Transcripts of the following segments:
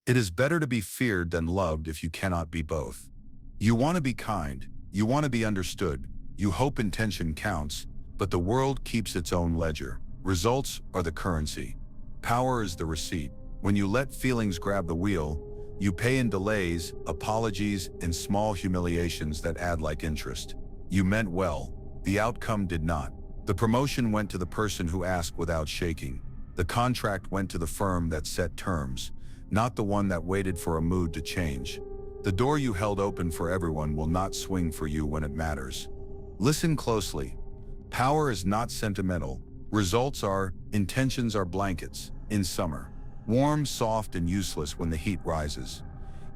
It is better to be feared than loved if you cannot be both. You want to be kind, you want to be understood, you hope intention counts, but the world keeps its own ledger. Results are the currency. Power is the receipt. When you let feelings grab the wheel, you pay in delays, apologies, and small humiliations that add like interest. You meant well. The outcome did not. The promotion went to the person who asked without shaking. The contract went to the firm that set terms, not the one that waited for a mood to change. The door you held open for everyone will not swing for you when it matters. Listen closely. Power is not sentimental. Results are, intentions are blankets, in summer. Warm, soft, and useless when the heat rises.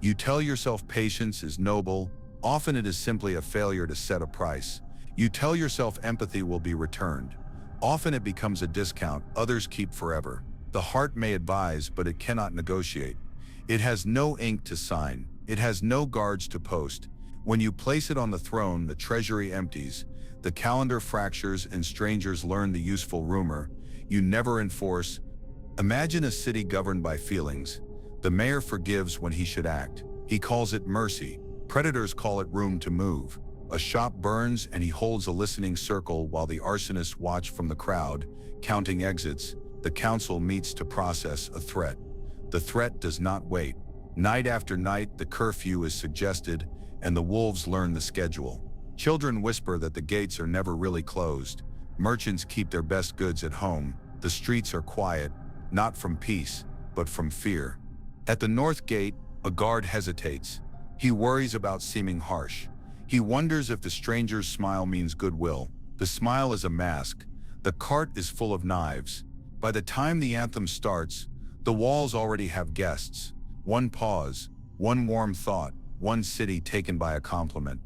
You tell yourself patience is noble. Often it is simply a failure to set a price. You tell yourself empathy will be returned. Often it becomes a discount others keep forever. The heart may advise, but it cannot negotiate. It has no ink to sign. It has no guards to post. When you place it on the throne, the treasury empties. The calendar fractures and strangers learn the useful rumor. You never enforce. Imagine a city governed by feelings. The mayor forgives when he should act. He calls it mercy. Predators call it room to move. A shop burns and he holds a listening circle while the arsonists watch from the crowd, counting exits. The council meets to process a threat. The threat does not wait. Night after night, the curfew is suggested, and the wolves learn the schedule. Children whisper that the gates are never really closed. Merchants keep their best goods at home. The streets are quiet, not from peace, but from fear. At the north gate, a guard hesitates. He worries about seeming harsh. He wonders if the stranger's smile means goodwill. The smile is a mask. The cart is full of knives. By the time the anthem starts, the walls already have guests. One pause, one warm thought, one city taken by a compliment.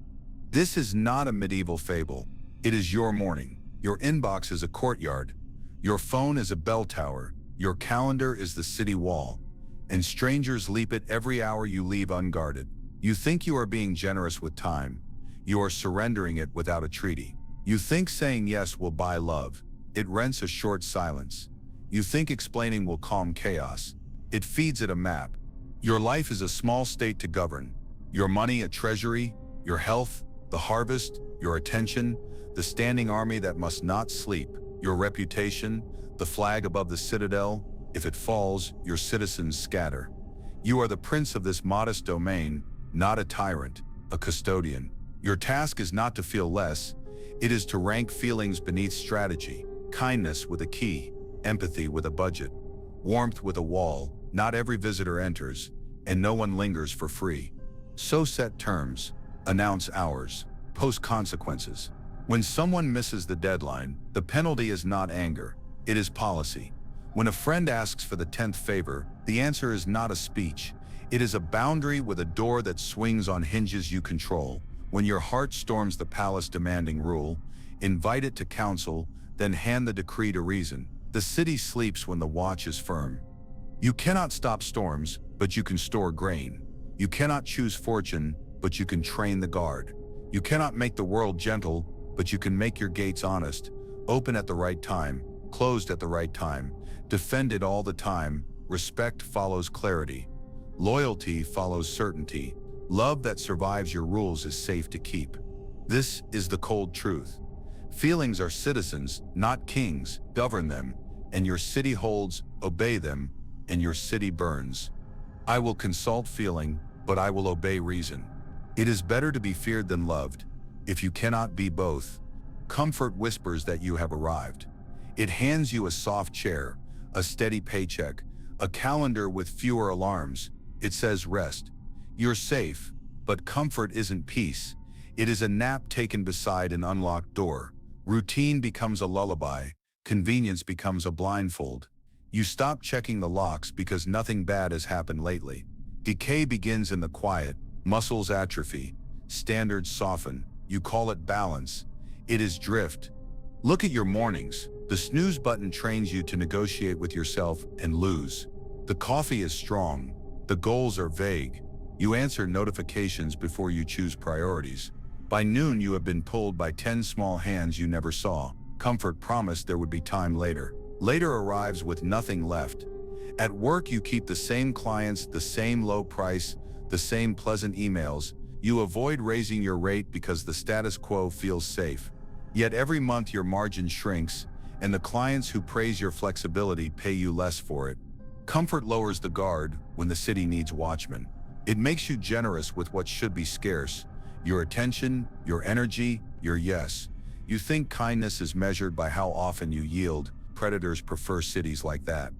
This is not a medieval fable. It is your morning. Your inbox is a courtyard. Your phone is a bell tower. Your calendar is the city wall. And strangers leap it every hour you leave unguarded. You think you are being generous with time. You are surrendering it without a treaty. You think saying yes will buy love. It rents a short silence. You think explaining will calm chaos. It feeds it a map. Your life is a small state to govern. Your money a treasury, your health, the harvest, your attention, the standing army that must not sleep, your reputation, the flag above the citadel. If it falls, your citizens scatter. You are the prince of this modest domain, not a tyrant, a custodian. Your task is not to feel less, it is to rank feelings beneath strategy, kindness with a key, empathy with a budget, warmth with a wall. Not every visitor enters, and no one lingers for free. So set terms, announce hours, post consequences. When someone misses the deadline, the penalty is not anger, it is policy. When a friend asks for the 10th favor, the answer is not a speech. It is a boundary with a door that swings on hinges you control. When your heart storms the palace demanding rule, invite it to counsel, then hand the decree to reason. The city sleeps when the watch is firm. You cannot stop storms, but you can store grain. You cannot choose fortune, but you can train the guard. You cannot make the world gentle, but you can make your gates honest, open at the right time, closed at the right time, defend it all the time. Respect follows clarity. Loyalty follows certainty. Love that survives your rules is safe to keep. This is the cold truth. Feelings are citizens, not kings. Govern them, and your city holds. Obey them, and your city burns. I will consult feeling, but I will obey reason. It is better to be feared than loved. If you cannot be both, comfort whispers that you have arrived. It hands you a soft chair, a steady paycheck, a calendar with fewer alarms. It says rest. You're safe, but comfort isn't peace. It is a nap taken beside an unlocked door. Routine becomes a lullaby. Convenience becomes a blindfold. You stop checking the locks because nothing bad has happened lately. Decay begins in the quiet. Muscles atrophy. Standards soften. You call it balance. It is drift. Look at your mornings. The snooze button trains you to negotiate with yourself and lose. The coffee is strong. The goals are vague. You answer notifications before you choose priorities. By noon, you have been pulled by 10 small hands you never saw. Comfort promised there would be time later. Later arrives with nothing left. At work, you keep the same clients, the same low price, the same pleasant emails. You avoid raising your rate because the status quo feels safe. Yet every month your margin shrinks, and the clients who praise your flexibility pay you less for it. Comfort lowers the guard when the city needs watchmen. It makes you generous with what should be scarce: your attention, your energy, your yes. You think kindness is measured by how often you yield. Predators prefer cities like that.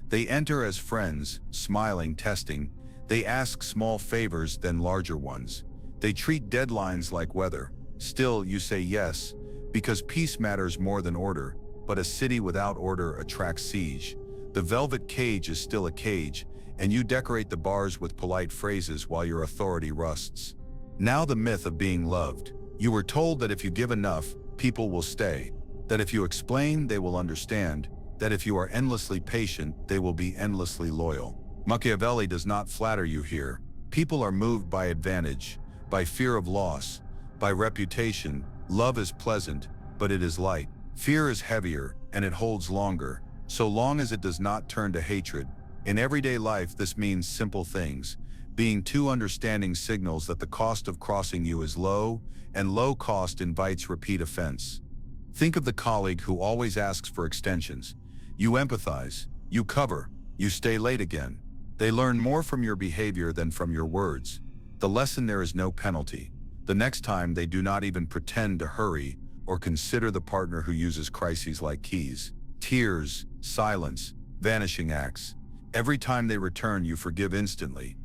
They enter as friends, smiling, testing. They ask small favors, then larger ones. They treat deadlines like weather. Still, you say yes, because peace matters more than order. But a city without order attracts siege. The velvet cage is still a cage, and you decorate the bars with polite phrases while your authority rusts. Now the myth of being loved. You were told that if you give enough, people will stay. That if you explain, they will understand. That if you are endlessly patient, they will be endlessly loyal. Machiavelli does not flatter you here. People are moved by advantage, by fear of loss, by reputation. Love is pleasant, but it is light. Fear is heavier, and it holds longer, so long as it does not turn to hatred. In everyday life, this means simple things. Being too understanding signals that the cost of crossing you is low, and low cost invites repeat offense. Think of the colleague who always asks for extensions. You empathize, you cover, you stay late again. They learn more from your behavior than from your words. The lesson: there is no penalty. The next time, they do not even pretend to hurry or consider the partner who uses crises like keys. Tears, silence, vanishing acts. Every time they return, you forgive instantly.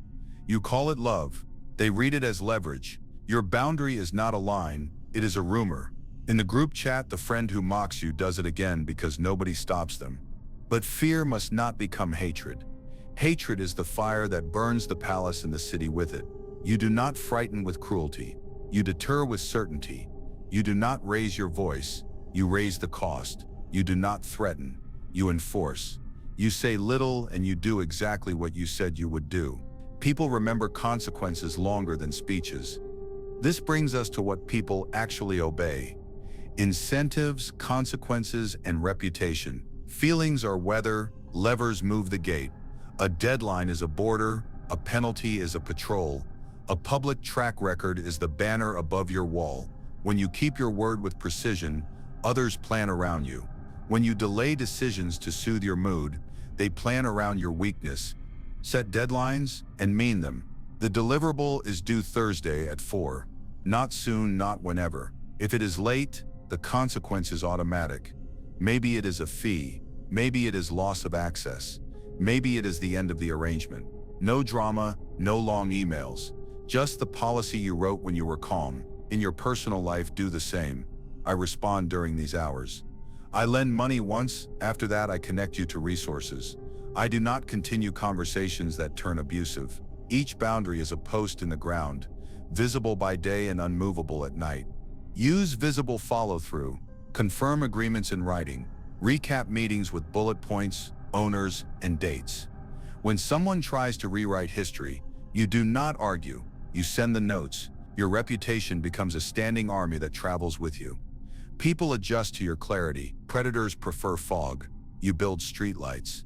You call it love. They read it as leverage. Your boundary is not a line, it is a rumor. In the group chat, the friend who mocks you does it again because nobody stops them. But fear must not become hatred. Hatred is the fire that burns the palace and the city with it. You do not frighten with cruelty. You deter with certainty. You do not raise your voice. You raise the cost. You do not threaten. You enforce. You say little and you do exactly what you said you would do. People remember consequences longer than speeches. This brings us to what people actually obey: incentives, consequences, and reputation. Feelings are weather, levers move the gate. A deadline is a border, a penalty is a patrol. A public track record is the banner above your wall. When you keep your word with precision, others plan around you. When you delay decisions to soothe your mood, they plan around your weakness. Set deadlines and mean them. The deliverable is due Thursday at 4. Not soon, not whenever. If it is late, the consequence is automatic. Maybe it is a fee. Maybe it is loss of access. Maybe it is the end of the arrangement. No drama, no long emails. Just the policy you wrote when you were calm. In your personal life, do the same. I respond during these hours. I lend money once, after that I connect you to resources. I do not continue conversations that turn abusive. Each boundary is a post in the ground, visible by day and unmovable at night. Use visible follow-through. Confirm agreements in writing. Recap meetings with bullet points, owners, and dates. When someone tries to rewrite history, you do not argue. You send the notes. Your reputation becomes a standing army that travels with you. People adjust to your clarity. Predators prefer fog. You build streetlights.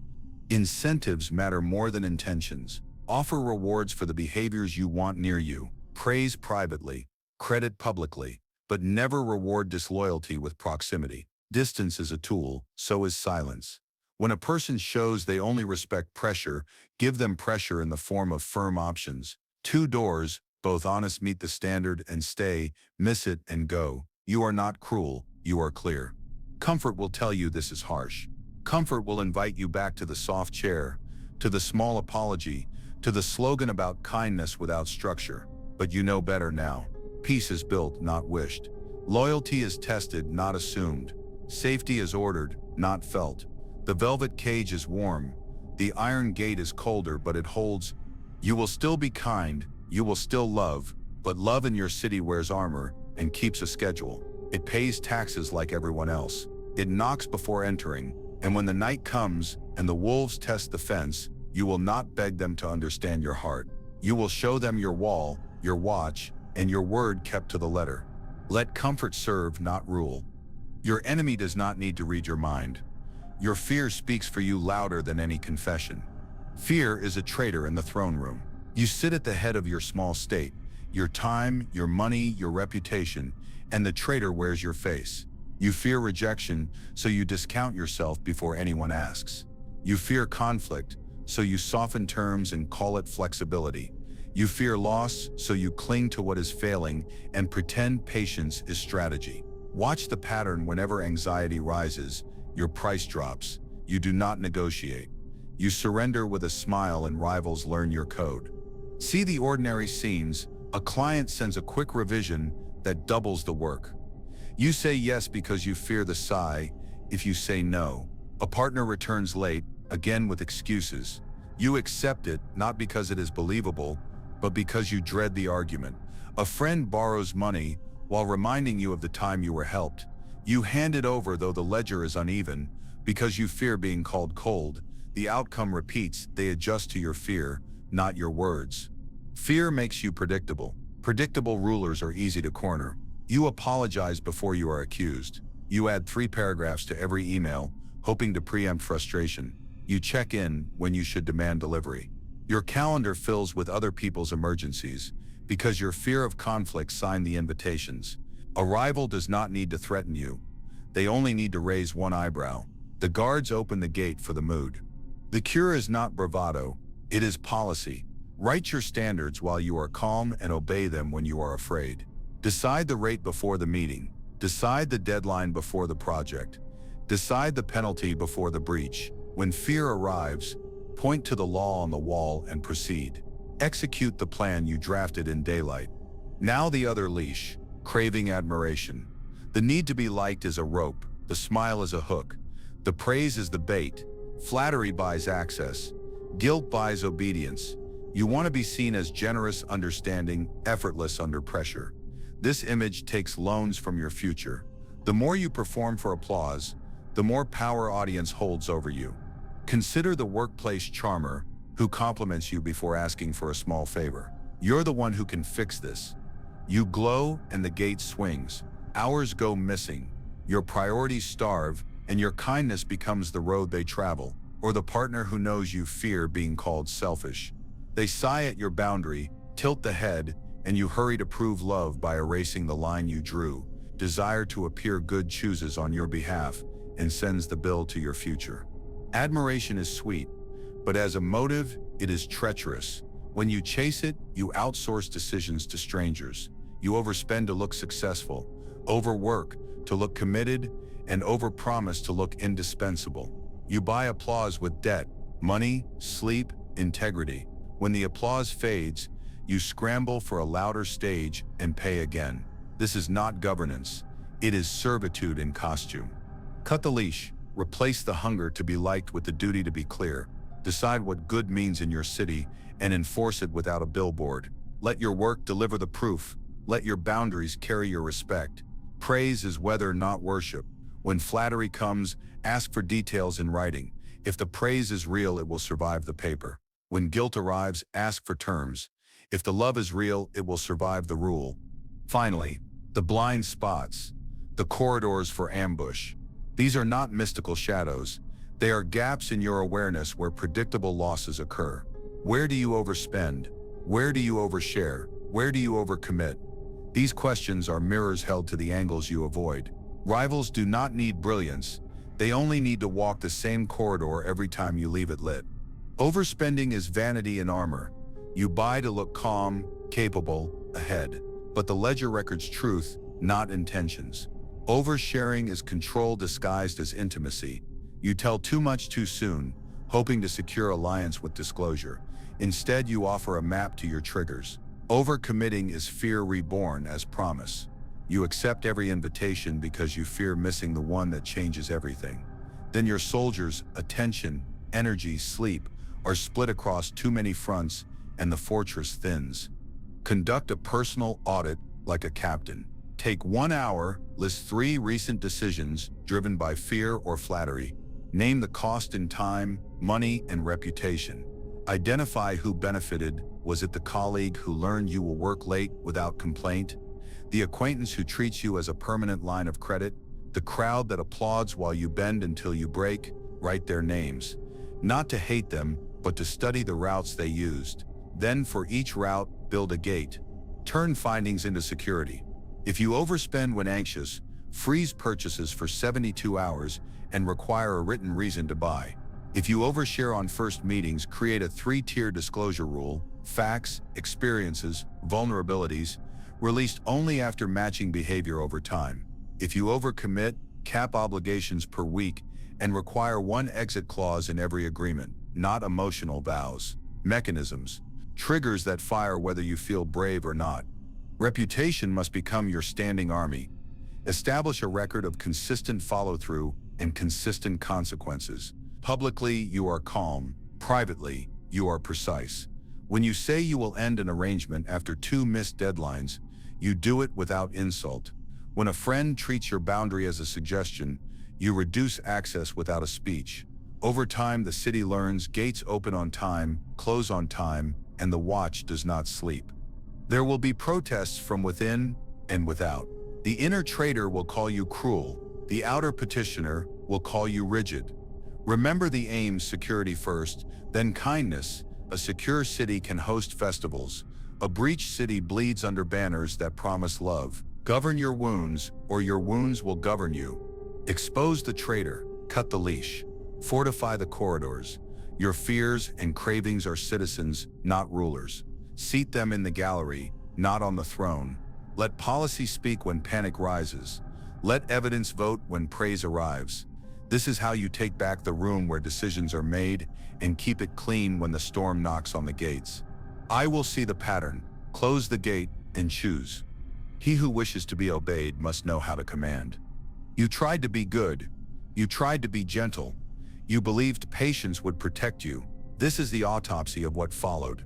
Incentives matter more than intentions. Offer rewards for the behaviors you want near you. Praise privately. Credit publicly. But never reward disloyalty with proximity. Distance is a tool, so is silence. When a person shows they only respect pressure, give them pressure in the form of firm options. 2 doors, both honest, meet the standard and stay, miss it and go. You are not cruel, you are clear. Comfort will tell you this is harsh. Comfort will invite you back to the soft chair, to the small apology, to the slogan about kindness without structure. But you know better now. Peace is built, not wished. Loyalty is tested, not assumed. Safety is ordered, not felt. The velvet cage is warm. The iron gate is colder, but it holds. You will still be kind, you will still love, but love in your city wears armor and keeps a schedule. It pays taxes like everyone else. It knocks before entering, and when the night comes and the wolves test the fence, you will not beg them to understand your heart. You will show them your wall, your watch, and your word kept to the letter. Let comfort serve, not rule. Your enemy does not need to read your mind. Your fear speaks for you louder than any confession. Fear is a traitor in the throne room. You sit at the head of your small state, your time, your money, your reputation, and the traitor wears your face. You fear rejection, so you discount yourself before anyone asks. You fear conflict, so you soften terms and call it flexibility. You fear loss, so you cling to what is failing and pretend patience is strategy. Watch the pattern. Whenever anxiety rises, your price drops. You do not negotiate. You surrender with a smile and rivals learn your code. See the ordinary scenes. A client sends a quick revision that doubles the work. You say yes because you fear the sigh. If you say no, a partner returns late, again with excuses. You accept it, not because it is believable, but because you dread the argument. A friend borrows money while reminding you of the time you were helped. You hand it over though the ledger is uneven, because you fear being called cold. The outcome repeats. They adjust to your fear, not your words. Fear makes you predictable. Predictable rulers are easy to corner. You apologize before you are accused. You add 3 paragraphs to every email, hoping to preempt frustration. You check in when you should demand delivery. Your calendar fills with other people's emergencies, because your fear of conflict signed the invitations. A rival does not need to threaten you. They only need to raise one eyebrow. The guards open the gate for the mood. The cure is not bravado, it is policy. Write your standards while you are calm and obey them when you are afraid. Decide the rate before the meeting. Decide the deadline before the project. Decide the penalty before the breach. When fear arrives, point to the law on the wall and proceed. Execute the plan you drafted in daylight. Now the other leash, craving admiration. The need to be liked is a rope, the smile is a hook, the praise is the bait. Flattery buys access, guilt buys obedience. You want to be seen as generous, understanding, effortless under pressure. This image takes loans from your future. The more you perform for applause, the more power audience holds over you. Consider the workplace charmer who compliments you before asking for a small favor. You're the one who can fix this. You glow and the gate swings. Hours go missing. Your priorities starve and your kindness becomes the road they travel. Or the partner who knows you fear being called selfish. They sigh at your boundary, tilt the head, and you hurry to prove love by erasing the line you drew. Desire to appear good chooses on your behalf and sends the bill to your future. Admiration is sweet, but as a motive, it is treacherous. When you chase it, you outsource decisions to strangers. You overspend to look successful, overwork to look committed, and overpromise to look indispensable. You buy applause with debt, money, sleep, integrity. When the applause fades, you scramble for a louder stage and pay again. This is not governance. It is servitude in costume. Cut the leash. Replace the hunger to be liked with the duty to be clear. Decide what good means in your city and enforce it without a billboard. Let your work deliver the proof. Let your boundaries carry your respect. Praise is weather, not worship. When flattery comes, ask for details in writing. If the praise is real, it will survive the paper. When guilt arrives, ask for terms. If the love is real, it will survive the rule. Finally, the blind spots, the corridors for ambush. These are not mystical shadows. They are gaps in your awareness where predictable losses occur. Where do you overspend? Where do you overshare? Where do you overcommit? These questions are mirrors held to the angles you avoid. Rivals do not need brilliance. They only need to walk the same corridor every time you leave it lit. Overspending is vanity in armor. You buy to look calm, capable, ahead. But the ledger records truth, not intentions. Oversharing is control disguised as intimacy. You tell too much too soon, hoping to secure alliance with disclosure. Instead, you offer a map to your triggers. Overcommitting is fear reborn as promise. You accept every invitation because you fear missing the one that changes everything. Then your soldiers' attention, energy, sleep are split across too many fronts and the fortress thins. Conduct a personal audit like a captain. Take 1 hour, list 3 recent decisions driven by fear or flattery. Name the cost in time, money, and reputation. Identify who benefited. Was it the colleague who learned you will work late without complaint? The acquaintance who treats you as a permanent line of credit? The crowd that applauds while you bend until you break? write their names. Not to hate them, but to study the routes they used. Then for each route, build a gate. Turn findings into security. If you overspend when anxious, freeze purchases for 72 hours and require a written reason to buy. If you overshare on first meetings, create a 3-tier disclosure rule: facts, experiences, vulnerabilities, released only after matching behavior over time. If you overcommit, cap obligations per week and require one exit clause in every agreement, not emotional vows. Mechanisms: triggers that fire whether you feel brave or not. Reputation must become your standing army. Establish a record of consistent follow-through and consistent consequences. Publicly, you are calm. Privately, you are precise. When you say you will end an arrangement after 2 missed deadlines, you do it without insult. When a friend treats your boundary as a suggestion, you reduce access without a speech. Over time, the city learns gates open on time, close on time, and the watch does not sleep. There will be protests from within and without. The inner traitor will call you cruel. The outer petitioner will call you rigid. Remember the aim: security first, then kindness. A secure city can host festivals. A breached city bleeds under banners that promise love. Govern your wounds, or your wounds will govern you. Expose the traitor, cut the leash. Fortify the corridors. Your fears and cravings are citizens, not rulers. Seat them in the gallery, not on the throne. Let policy speak when panic rises. Let evidence vote when praise arrives. This is how you take back the room where decisions are made and keep it clean when the storm knocks on the gates. I will see the pattern, close the gate, and choose. He who wishes to be obeyed must know how to command. You tried to be good. You tried to be gentle. You believed patience would protect you. This is the autopsy of what followed.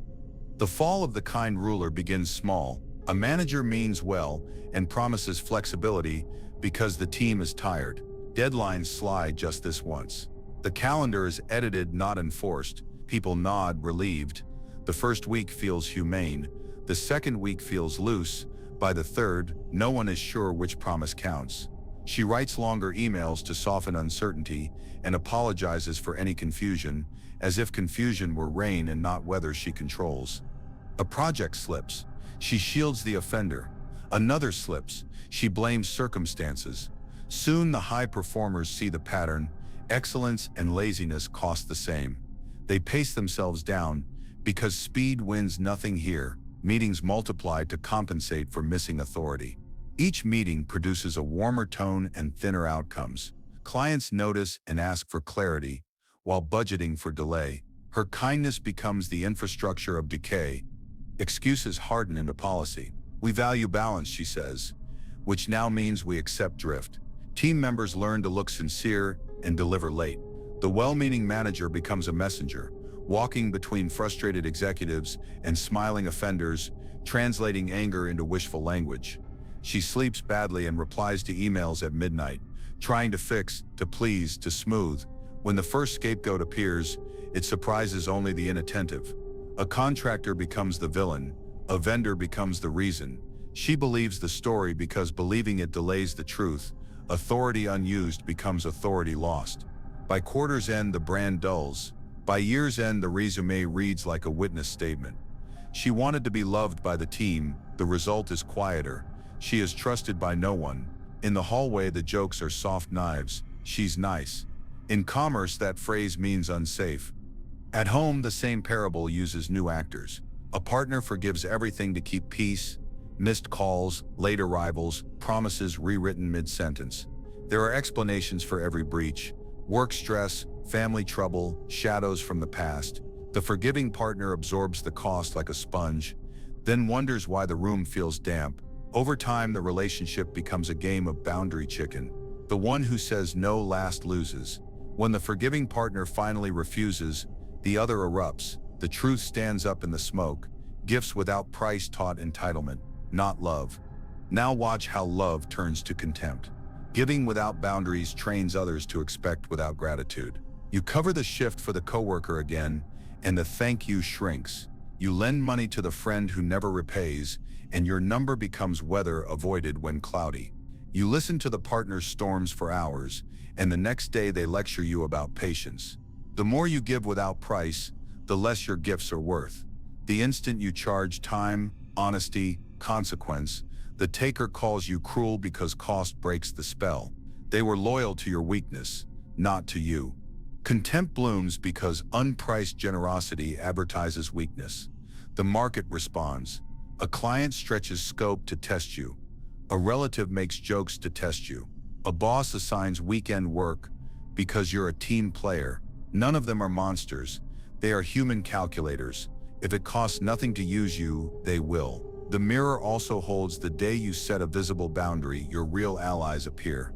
The fall of the kind ruler begins small. A manager means well and promises flexibility because the team is tired. Deadlines slide just this once. The calendar is edited, not enforced. People nod, relieved. The first week feels humane. The second week feels loose. By the third, no one is sure which promise counts. She writes longer emails to soften uncertainty and apologizes for any confusion, as if confusion were rain and not weather she controls. A project slips. She shields the offender. Another slips. She blames circumstances. Soon the high performers see the pattern. Excellence and laziness cost the same. They pace themselves down because speed wins nothing here. Meetings multiply to compensate for missing authority. Each meeting produces a warmer tone and thinner outcomes. Clients notice and ask for clarity, while budgeting for delay. Her kindness becomes the infrastructure of decay. Excuses harden into policy. We value balance, she says, which now means we accept drift. Team members learn to look sincere and deliver late. The well-meaning manager becomes a messenger, walking between frustrated executives and smiling offenders, translating anger into wishful language. She sleeps badly and replies to emails at midnight, trying to fix, to please, to smooth. When the first scapegoat appears, it surprises only the inattentive. A contractor becomes the villain. A vendor becomes the reason. She believes the story because believing it delays the truth. Authority unused becomes authority lost. By quarter's end, the brand dulls. By year's end, the resume reads like a witness statement. She wanted to be loved by the team. The result is quieter. She is trusted by no one. In the hallway, the jokes are soft knives. She's nice. In commerce, that phrase means unsafe. At home, the same parable uses new actors. A partner forgives everything to keep peace. Missed calls, late arrivals, promises rewritten mid-sentence. There are explanations for every breach. Work stress, family trouble, shadows from the past. The forgiving partner absorbs the cost like a sponge, then wonders why the room feels damp. Over time, the relationship becomes a game of boundary chicken. The one who says no last loses. When the forgiving partner finally refuses, the other erupts. The truth stands up in the smoke. Gifts without price taught entitlement, not love. Now watch how love turns to contempt. Giving without boundaries trains others to expect without gratitude. You cover the shift for the coworker again, and the thank you shrinks. You lend money to the friend who never repays, and your number becomes weather avoided when cloudy. You listen to the partner's storms for hours, and the next day they lecture you about patience. The more you give without price, the less your gifts are worth. The instant you charge time, honesty, consequence, the taker calls you cruel because cost breaks the spell. They were loyal to your weakness, not to you. Contempt blooms because unpriced generosity advertises weakness. The market responds. A client stretches scope to test you. A relative makes jokes to test you. A boss assigns weekend work because you're a team player. None of them are monsters. They are human calculators. If it costs nothing to use you, they will. The mirror also holds the day you set a visible boundary, your real allies appear.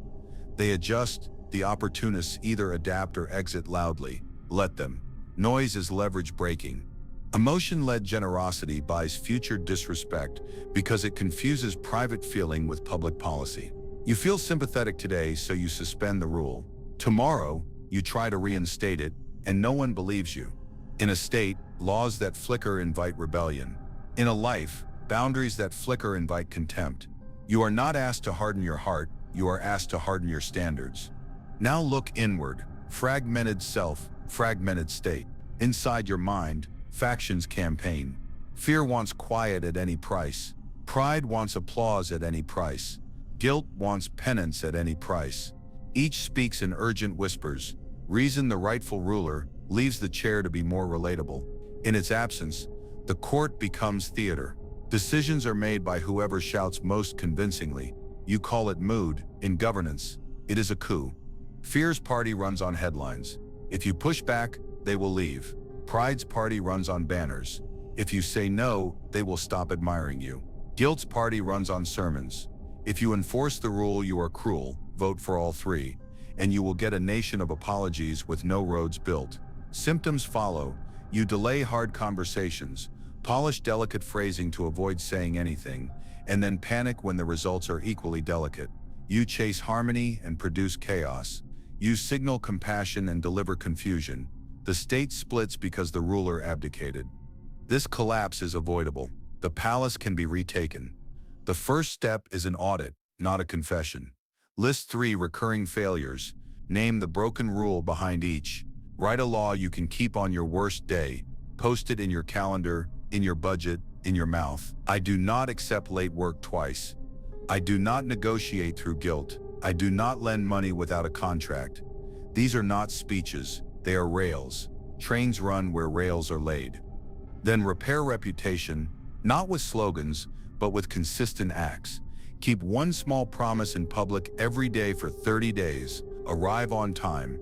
They adjust. The opportunists either adapt or exit loudly. Let them. Noise is leverage breaking. Emotion-led generosity buys future disrespect because it confuses private feeling with public policy. You feel sympathetic today, so you suspend the rule. Tomorrow, you try to reinstate it, and no one believes you. In a state, laws that flicker invite rebellion. In a life, boundaries that flicker invite contempt. You are not asked to harden your heart, you are asked to harden your standards. Now look inward. Fragmented self, fragmented state. Inside your mind, factions campaign. Fear wants quiet at any price. Pride wants applause at any price. Guilt wants penance at any price. Each speaks in urgent whispers. Reason, the rightful ruler, leaves the chair to be more relatable. In its absence, the court becomes theater. Decisions are made by whoever shouts most convincingly. You call it mood. In governance, it is a coup. Fear's party runs on headlines. If you push back, they will leave. Pride's party runs on banners. If you say no, they will stop admiring you. Guilt's party runs on sermons. If you enforce the rule, you are cruel. Vote for all three, and you will get a nation of apologies with no roads built. Symptoms follow. You delay hard conversations, polish delicate phrasing to avoid saying anything, and then panic when the results are equally delicate. You chase harmony and produce chaos. You signal compassion and deliver confusion. The state splits because the ruler abdicated. This collapse is avoidable. The palace can be retaken. The first step is an audit, not a confession. List 3 recurring failures. Name the broken rule behind each. Write a law you can keep on your worst day. Post it in your calendar, in your budget, in your mouth. I do not accept late work twice. I do not negotiate through guilt. I do not lend money without a contract. These are not speeches, they are rails. Trains run where rails are laid. Then repair reputation, not with slogans, but with consistent acts. Keep one small promise in public every day for 30 days. Arrive on time.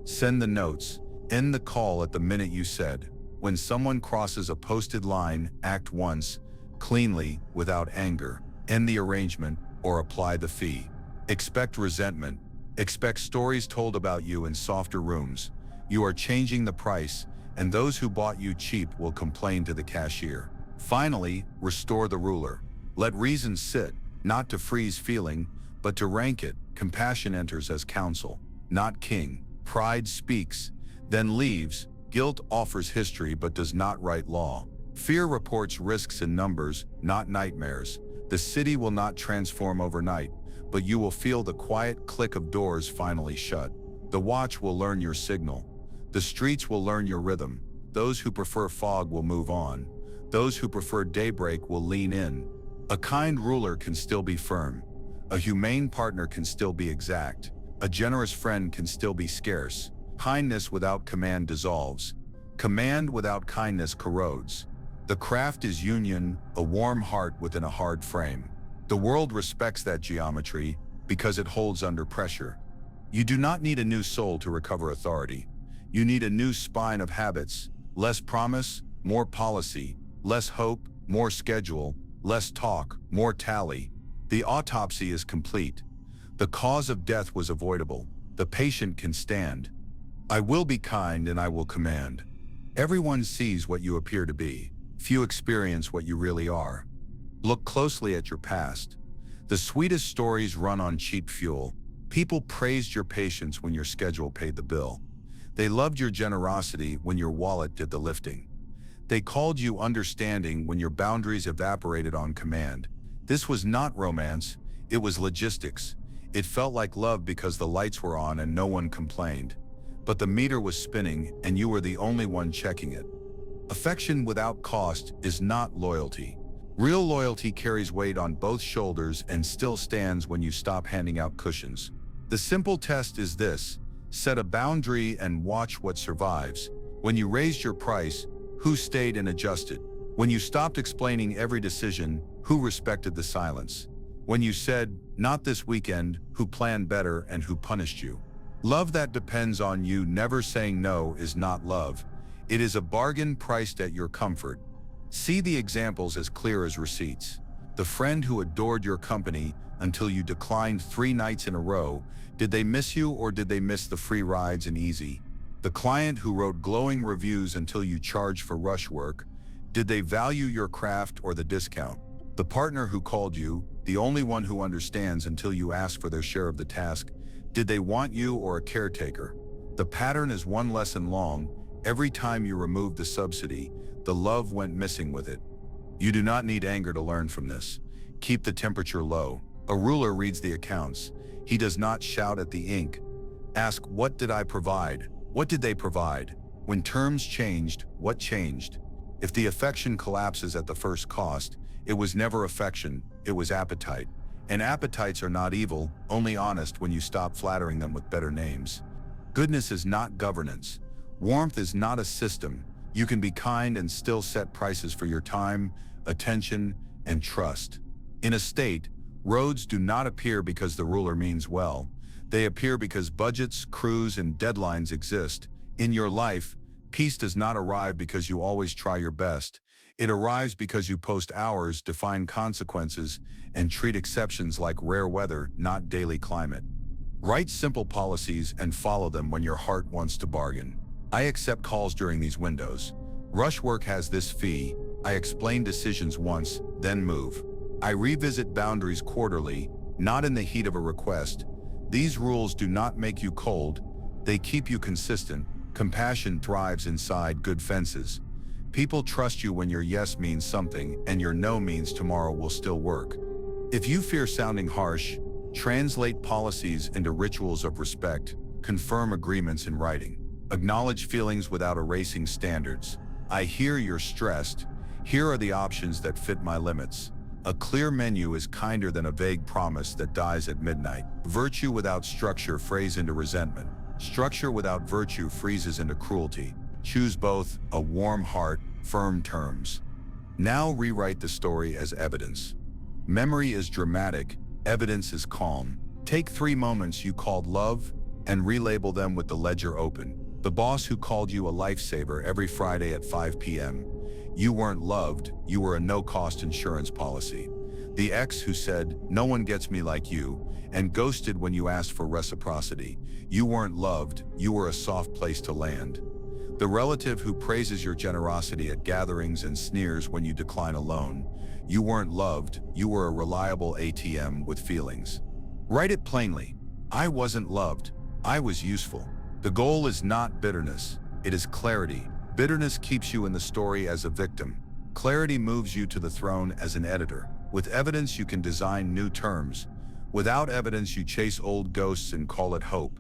Send the notes. End the call at the minute you said. When someone crosses a posted line, act once, cleanly, without anger. End the arrangement, or apply the fee. Expect resentment. Expect stories told about you in softer rooms. You are changing the price, and those who bought you cheap will complain to the cashier. Finally, restore the ruler. Let reason sit, not to freeze feeling, but to rank it. Compassion enters as counsel, not king. Pride speaks, then leaves. Guilt offers history but does not write law. Fear reports risks in numbers, not nightmares. The city will not transform overnight, but you will feel the quiet click of doors finally shut. The watch will learn your signal. The streets will learn your rhythm. Those who prefer fog will move on. Those who prefer daybreak will lean in. A kind ruler can still be firm. A humane partner can still be exact. A generous friend can still be scarce. Kindness without command dissolves. Command without kindness corrodes. The craft is union, a warm heart within a hard frame. The world respects that geometry because it holds under pressure. You do not need a new soul to recover authority. You need a new spine of habits. Less promise, more policy. Less hope, more schedule. Less talk, more tally. The autopsy is complete. The cause of death was avoidable. The patient can stand. I will be kind and I will command. Everyone sees what you appear to be. Few experience what you really are. Look closely at your past. The sweetest stories run on cheap fuel. People praised your patience when your schedule paid the bill. They loved your generosity when your wallet did the lifting. They called you understanding when your boundaries evaporated on command. This was not romance, it was logistics. It felt like love because the lights were on and no one complained. But the meter was spinning and you were the only one checking it. Affection without cost is not loyalty. Real loyalty carries weight on both shoulders and still stands when you stop handing out cushions. The simple test is this: set a boundary and watch what survives. When you raised your price, who stayed and adjusted? When you stopped explaining every decision, who respected the silence? When you said, "Not this weekend," who planned better and who punished you? Love that depends on you never saying no is not love. It is a bargain priced at your comfort. See the examples as clear as receipts. The friend who adored your company until you declined 3 nights in a row, did they miss you or did they miss the free rides and easy? The client who wrote glowing reviews until you charged for rush work, did they value your craft or the discount? The partner who called you, the only one who understands until you ask for their share of the task, did they want you or a caretaker? The pattern is one lesson long. Every time you removed the subsidy, the love went missing with it. You do not need anger to learn from this. Keep the temperature low. A ruler reads the accounts. He does not shout at the ink. Ask, what did I provide? What did they provide? When terms changed, what changed? If the affection collapses at the first cost, it was never affection, it was appetite. And appetites are not evil, only honest when you stop flattering them with better names. Goodness is not governance. Warmth is not a system. You can be kind and still set prices for your time, attention, and trust. In a state, roads do not appear because the ruler means well. They appear because budgets, crews, and deadlines exist. In your life, peace does not arrive because you always try your best. It arrives because you post hours, define consequences, and treat exceptions like rare weather, not daily climate. Write simple policies and follow them when your heart wants to bargain. I accept calls during these windows. Rush work has this fee. I explain decisions once, then move. I revisit boundaries quarterly, not in the heat of a request. These rules do not make you cold. They keep you consistent. Compassion thrives inside good fences. People trust you when your yes means something and your no means tomorrow will still work. If you fear sounding harsh, translate policies into rituals of respect. Confirm agreements in writing. Acknowledge feelings without erasing standards. I hear you're stressed. Here are the options that fit my limits. A clear menu is kinder than a vague promise that dies at midnight. Virtue without structure frays into resentment. Structure without virtue freezes into cruelty. Choose both, a warm heart, firm terms. Now rewrite the story as evidence. Memory is dramatic, evidence is calm. Take 3 moments you called love and relabel them with the ledger open. The boss who called you a lifesaver every Friday at 5 p.m. You weren't loved, you were a no-cost insurance policy. The ex who said, "No one gets me like you," and ghosted when you asked for reciprocity. You weren't loved, you were a soft place to land. The relative who praises your generosity at gatherings and sneers when you decline a loan. You weren't loved, you were a reliable ATM with feelings. Write it plainly. I wasn't loved, I was useful. The goal is not bitterness, it is clarity. Bitterness keeps you in the story as a victim. Clarity moves you to the throne as an editor. With evidence you can design new terms. Without evidence you chase old ghosts and call it hope.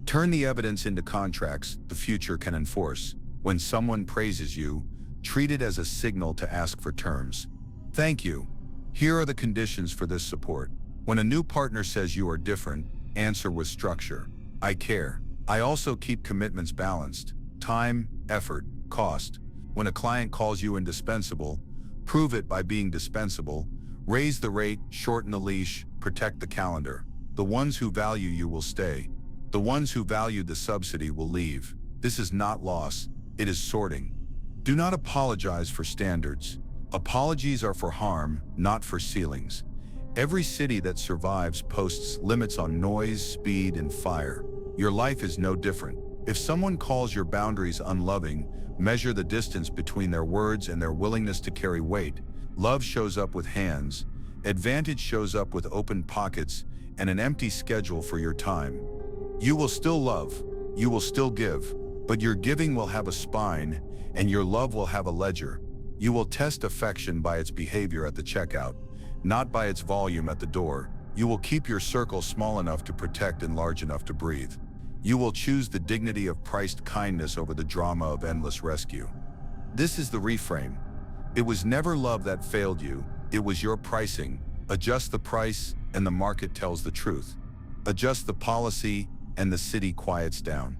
Turn the evidence into contracts the future can enforce. When someone praises you, treat it as a signal to ask for terms. Thank you. Here are the conditions for this support. When a new partner says you are different, answer with structure. I care. I also keep commitments balanced. Time, effort, cost. When a client calls you indispensable, prove it by being dispensable. Raise the rate, shorten the leash, protect the calendar. The ones who value you will stay. The ones who value the subsidy will leave. This is not loss, it is sorting. Do not apologize for standards. Apologies are for harm, not for ceilings. Every city that survives posts limits on noise, speed, and fire. Your life is no different. If someone calls your boundaries unloving, measure the distance between their words and their willingness to carry weight. Love shows up with hands. Advantage shows up with open pockets and an empty schedule for your time. You will still love, you will still give, but your giving will have a spine and your love will have a ledger. You will test affection by its behavior at the checkout, not by its volume at the door. You will keep your circle small enough to protect and large enough to breathe. You will choose the dignity of priced kindness over the drama of endless rescue. This is the reframe. It was never love that failed you, it was your pricing. Adjust the price and the market tells the truth. Adjust the policy and the city quiets down.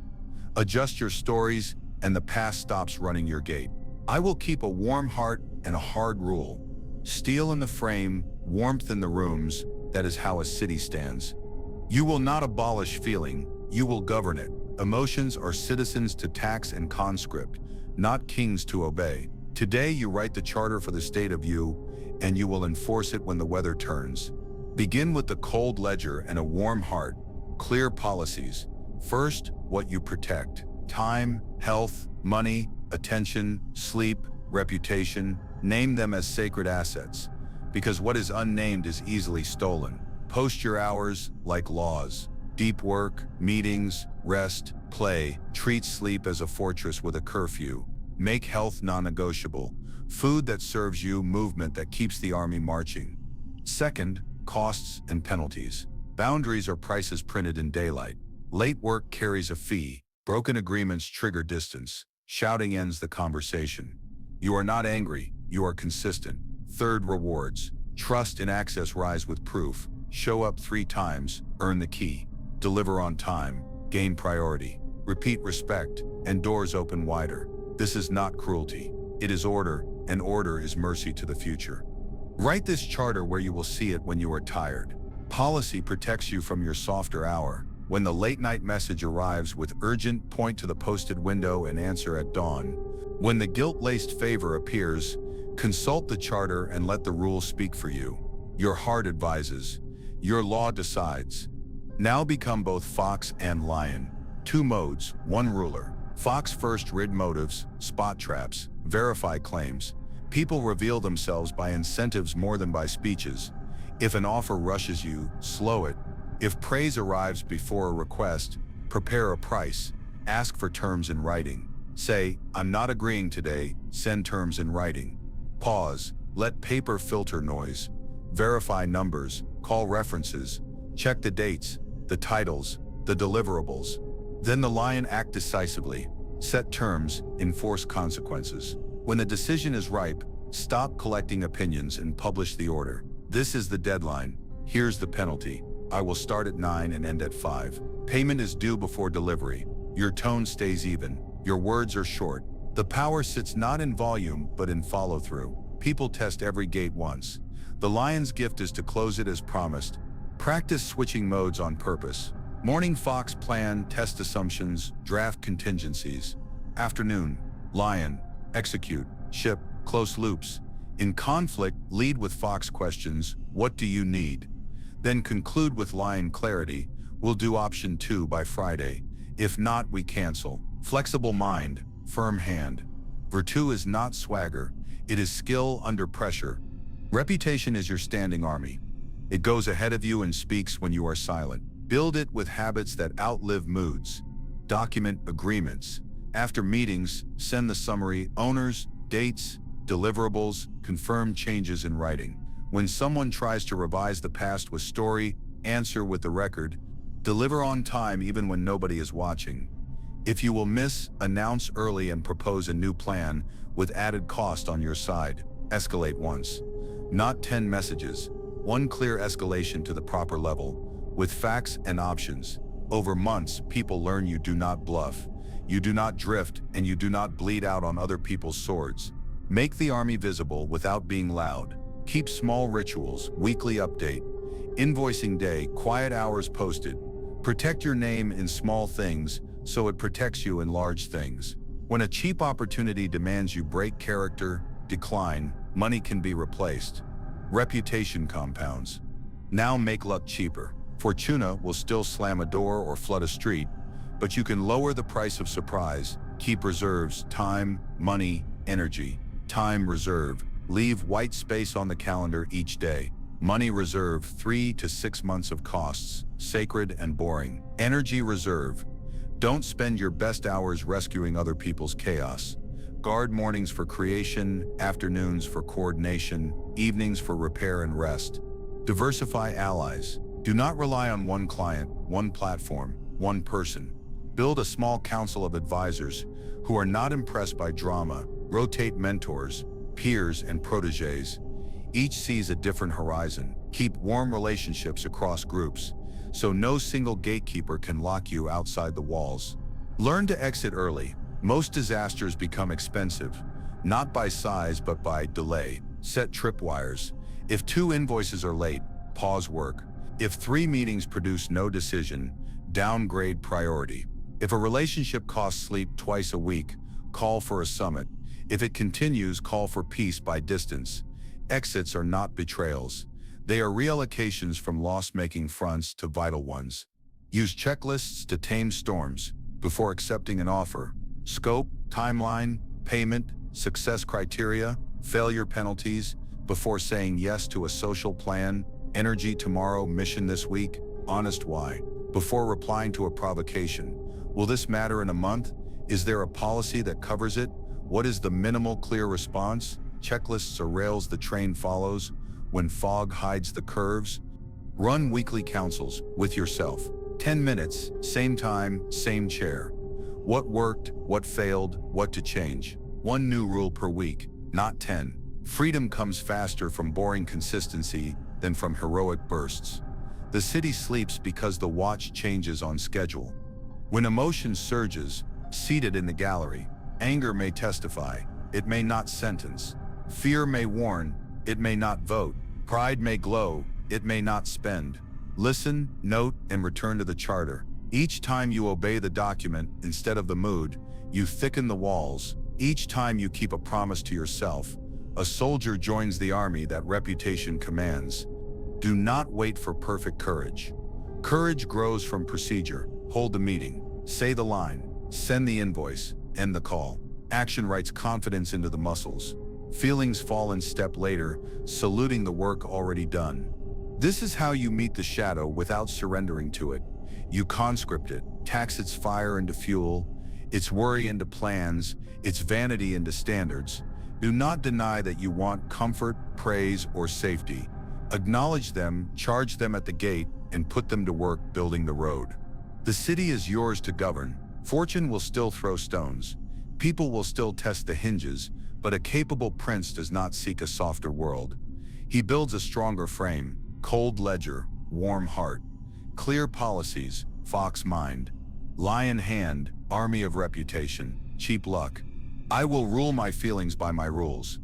Adjust your stories and the past stops running your gate. I will keep a warm heart and a hard rule. Steel in the frame, warmth in the rooms, that is how a city stands. You will not abolish feeling, you will govern it. Emotions are citizens to tax and conscript, not kings to obey. Today you write the charter for the state of you, and you will enforce it when the weather turns. Begin with the cold ledger and a warm heart. Clear policies. First, what you protect. Time, health, money, attention, sleep, reputation. Name them as sacred assets, because what is unnamed is easily stolen. Post your hours like laws. Deep work, meetings, rest, play. Treat sleep as a fortress with a curfew. Make health non-negotiable. Food that serves you, movement that keeps the army marching. Second, costs and penalties. Boundaries are prices printed in daylight. Late work carries a fee. Broken agreements trigger distance. Shouting ends the conversation. You are not angry, you are consistent. Third, rewards. Trust and access rise with proof. Show up 3 times, earn the key. Deliver on time, gain priority. Repeat respect, and doors open wider. This is not cruelty. It is order, and order is mercy to the future. Write this charter where you will see it when you are tired. Policy protects you from your softer hour. When the late-night message arrives with urgent, point to the posted window and answer at dawn. When the guilt-laced favor appears, consult the charter and let the rules speak for you. Your heart advises. Your law decides. Now become both fox and lion. 2 modes, 1 ruler. Fox first, rid motives, spot traps, verify claims. People reveal themselves by incentives more than by speeches. If an offer rushes you, slow it. If praise arrives before a request, prepare a price. Ask for terms in writing. Say, I'm not agreeing today, send terms in writing. Pause, let paper filter noise. Verify numbers, call references. Check the dates, the titles, the deliverables. Then the lion act decisively. Set terms, enforce consequences. When the decision is ripe, stop collecting opinions and publish the order. This is the deadline. Here's the penalty. I will start at 9 and end at 5. Payment is due before delivery. Your tone stays even. Your words are short. The power sits not in volume, but in follow-through. People test every gate once. The lion's gift is to close it as promised. Practice switching modes on purpose. Morning fox, plan, test assumptions, draft contingencies. Afternoon, lion, execute, ship, close loops. In conflict, lead with fox questions, what do you need? Then conclude with lion clarity, we'll do option 2 by Friday. If not, we cancel. Flexible mind, firm hand. Virtue is not swagger, it is skill under pressure. Reputation is your standing army. It goes ahead of you and speaks when you are silent. Build it with habits that outlive moods. Document agreements. After meetings, send the summary, owners, dates, deliverables, confirm changes in writing. When someone tries to revise the past with story, answer with the record. Deliver on time even when nobody is watching. If you will miss, announce early and propose a new plan with added cost on your side. Escalate once. Not 10 messages. 1 clear escalation to the proper level. With facts and options. Over months, people learn you do not bluff, you do not drift, and you do not bleed out on other people's swords. Make the army visible without being loud. Keep small rituals, weekly update, invoicing day, quiet hours posted. Protect your name in small things so it protects you in large things. When a cheap opportunity demands you break character, decline, money can be replaced. Reputation compounds. Now make luck cheaper. Fortuna will still slam a door or flood a street, but you can lower the price of surprise. Keep reserves, time, money, energy. Time reserve. Leave white space on the calendar each day. Money reserve, 3 to 6 months of costs, sacred and boring. Energy reserve. Don't spend your best hours rescuing other people's chaos. Guard mornings for creation, afternoons for coordination, evenings for repair and rest. Diversify allies. Do not rely on one client, one platform, one person. Build a small council of advisors who are not impressed by drama. Rotate mentors, peers, and protégés. Each sees a different horizon. Keep warm relationships across groups, so no single gatekeeper can lock you outside the walls. Learn to exit early. Most disasters become expensive, not by size but by delay. Set tripwires. If 2 invoices are late, pause work. If 3 meetings produce no decision, downgrade priority. If a relationship costs sleep twice a week, call for a summit. If it continues, call for peace by distance. Exits are not betrayals. They are reallocations from loss-making fronts to vital ones. Use checklists to tame storms before accepting an offer. Scope, timeline, payment, success criteria, failure penalties, before saying yes to a social plan. Energy tomorrow, mission this week, honest why. Before replying to a provocation. Will this matter in a month? Is there a policy that covers it? What is the minimal clear response? Checklists are rails the train follows. When fog hides the curves. Run weekly councils with yourself. 10 minutes, same time, same chair. What worked, what failed, what to change. 1 new rule per week, not 10. Freedom comes faster from boring consistency than from heroic bursts. The city sleeps because the watch changes on schedule. When emotion surges, seated in the gallery, anger may testify, it may not sentence. Fear may warn, it may not vote. Pride may glow, it may not spend. Listen, note, and return to the charter. Each time you obey the document instead of the mood, you thicken the walls. Each time you keep a promise to yourself, a soldier joins the army that reputation commands. Do not wait for perfect courage. Courage grows from procedure. Hold the meeting, say the line, send the invoice, end the call. Action writes confidence into the muscles. Feelings fall in step later, saluting the work already done. This is how you meet the shadow without surrendering to it. You conscript it, tax its fire into fuel, its worry into plans, its vanity into standards. Do not deny that you want comfort, praise, or safety. Acknowledge them, charge them at the gate, and put them to work building the road. The city is yours to govern. Fortune will still throw stones. People will still test the hinges, but a capable prince does not seek a softer world. He builds a stronger frame, cold ledger, warm heart, clear policies, fox mind, lion hand, army of reputation, cheap luck. I will rule my feelings by my rules.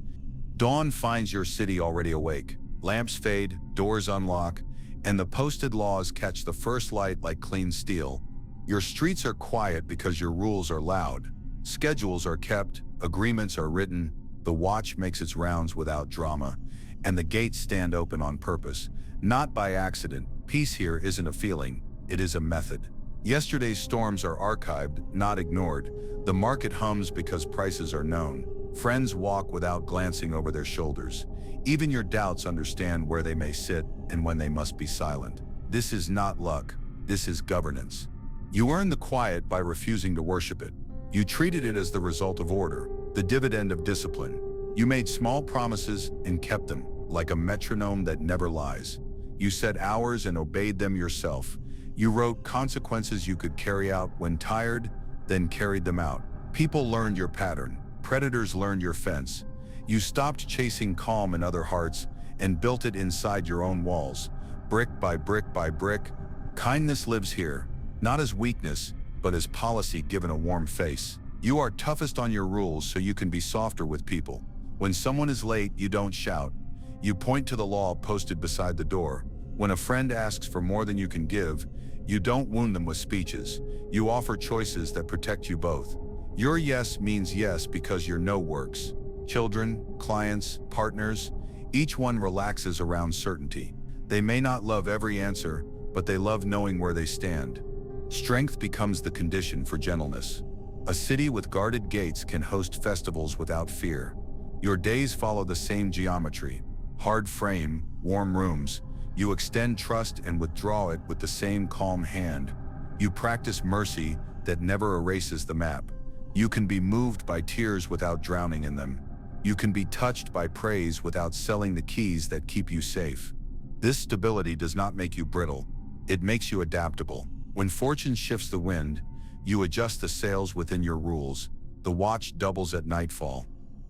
Dawn finds your city already awake. Lamps fade, doors unlock, and the posted laws catch the first light like clean steel. Your streets are quiet because your rules are loud. Schedules are kept, agreements are written, the watch makes its rounds without drama, and the gates stand open on purpose, not by accident. Peace here isn't a feeling, it is a method. Yesterday's storms are archived, not ignored. The market hums because prices are known. Friends walk without glancing over their shoulders. Even your doubts understand where they may sit and when they must be silent. This is not luck, this is governance. You earn the quiet by refusing to worship it. You treated it as the result of order, the dividend of discipline. You made small promises and kept them, like a metronome that never lies. You set hours and obeyed them yourself. You wrote consequences you could carry out when tired, then carried them out. People learned your pattern. Predators learned your fence. You stopped chasing calm in other hearts and built it inside your own walls, brick by brick by brick. Kindness lives here, not as weakness, but as policy given a warm face. You are toughest on your rules so you can be softer with people. When someone is late, you don't shout. You point to the law posted beside the door. When a friend asks for more than you can give, you don't wound them with speeches. You offer choices that protect you both. Your yes means yes because your no works. Children, clients, partners, each one relaxes around certainty. They may not love every answer, but they love knowing where they stand. Strength becomes the condition for gentleness. A city with guarded gates can host festivals without fear. Your days follow the same geometry. Hard frame, warm rooms. You extend trust and withdraw it with the same calm hand. You practice mercy that never erases the map. You can be moved by tears without drowning in them. You can be touched by praise without selling the keys that keep you safe. This stability does not make you brittle. It makes you adaptable. When fortune shifts the wind, you adjust the sails within your rules. The watch doubles at nightfall.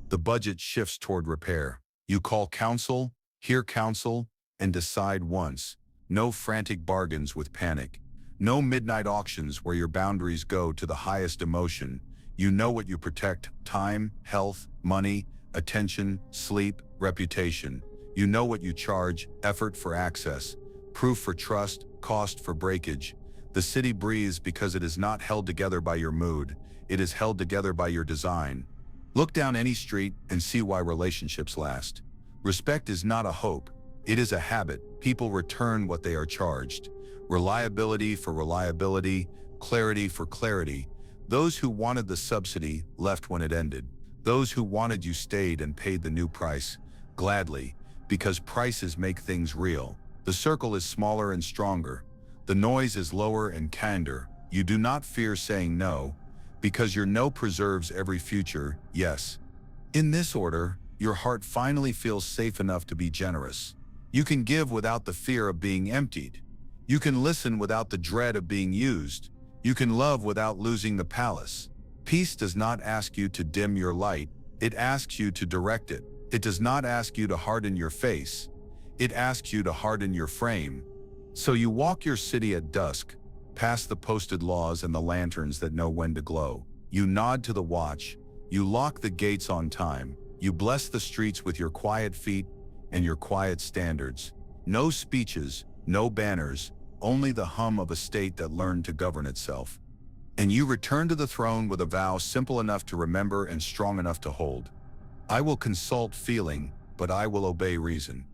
The budget shifts toward repair. You call counsel, hear counsel, and decide once. No frantic bargains with panic. No midnight auctions where your boundaries go to the highest emotion. You know what you protect: time, health, money, attention, sleep, reputation. You know what you charge: effort for access, proof for trust, cost for breakage. The city breathes because it is not held together by your mood. It is held together by your design. Look down any street and see why relationships last. Respect is not a hope. It is a habit. People return what they are charged. Reliability for reliability, clarity for clarity. Those who wanted the subsidy left when it ended. Those who wanted you stayed and paid the new price, gladly, because prices make things real. The circle is smaller and stronger. The noise is lower and kinder. You do not fear saying no, because your no preserves every future yes. In this order, your heart finally feels safe enough to be generous. You can give without the fear of being emptied. You can listen without the dread of being used. You can love without losing the palace. Peace does not ask you to dim your light. It asks you to direct it. It does not ask you to harden your face. It asks you to harden your frame. So you walk your city at dusk, past the posted laws and the lanterns that know when to glow. You nod to the watch. You lock the gates on time. You bless the streets with your quiet feet and your quiet standards. No speeches, no banners, only the hum of a state that learned to govern itself. And you return to the throne with a vow simple enough to remember and strong enough to hold. I will consult feeling, but I will obey reason.